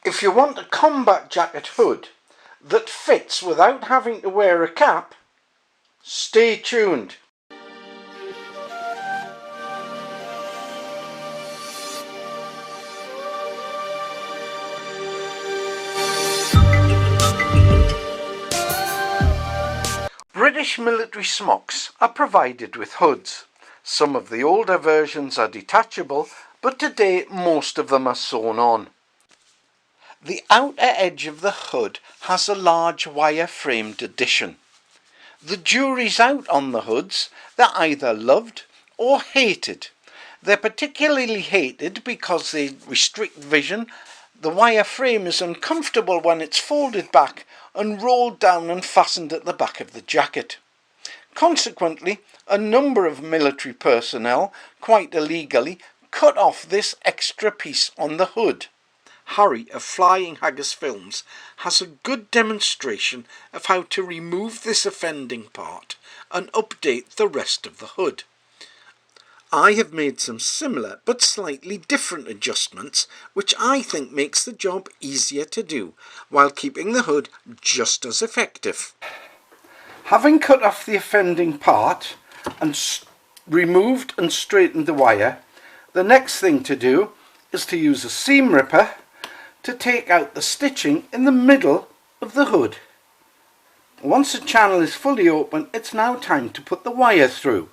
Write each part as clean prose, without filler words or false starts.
If you want a combat jacket hood that fits without having to wear a cap, stay tuned. British military smocks are provided with hoods. Some of the older versions are detachable, but today most of them are sewn on. The outer edge of the hood has a large wire-framed addition. The jury's out on the hoods. They're either loved or hated. They're particularly hated because they restrict vision. The wire frame is uncomfortable when it's folded back and rolled down and fastened at the back of the jacket. Consequently, a number of military personnel, quite illegally, cut off this extra piece on the hood. Harry of Flying Haggis Films has a good demonstration of how to remove this offending part and update the rest of the hood. I have made some similar but slightly different adjustments which I think makes the job easier to do while keeping the hood just as effective. Having cut off the offending part and removed and straightened the wire, the next thing to do is to use a seam ripper to take out the stitching in the middle of the hood. Once the channel is fully open, it's now time to put the wire through.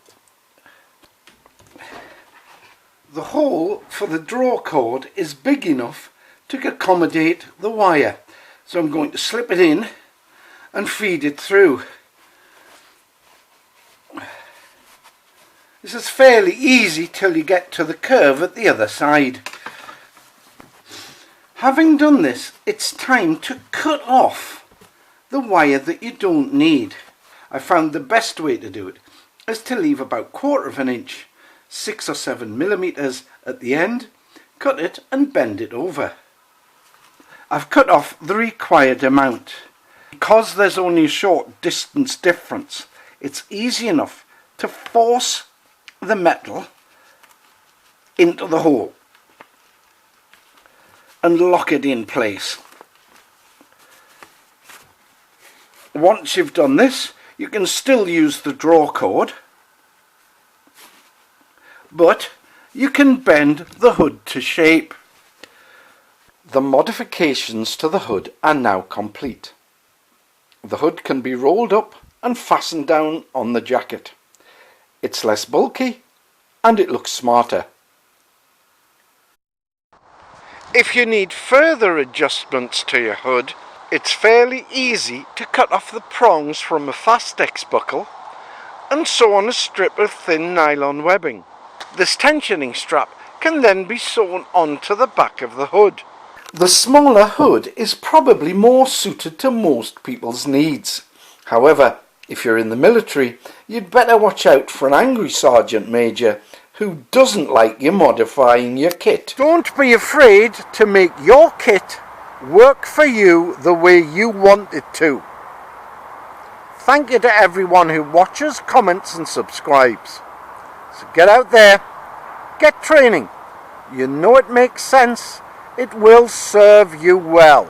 The hole for the draw cord is big enough to accommodate the wire, so I'm going to slip it in and feed it through. This is fairly easy till you get to the curve at the other side. Having done this, it's time to cut off the wire that you don't need. I found the best way to do it is to leave about 1/4 of an inch, 6 or 7 millimeters at the end, cut it and bend it over. I've cut off the required amount. Because there's only a short distance difference, it's easy enough to force the metal into the hole and lock it in place. Once you've done this, you can still use the draw cord, but you can bend the hood to shape. The modifications to the hood are now complete. The hood can be rolled up and fastened down on the jacket. It's less bulky and it looks smarter. If you need further adjustments to your hood, it's fairly easy to cut off the prongs from a Fastex buckle and sew on a strip of thin nylon webbing. This tensioning strap can then be sewn onto the back of the hood. The smaller hood is probably more suited to most people's needs. However, if you're in the military, you'd better watch out for an angry sergeant major who doesn't like you modifying your kit. Don't be afraid to make your kit work for you the way you want it to. Thank you to everyone who watches, comments and subscribes. So get out there, get training. You know it makes sense. It will serve you well.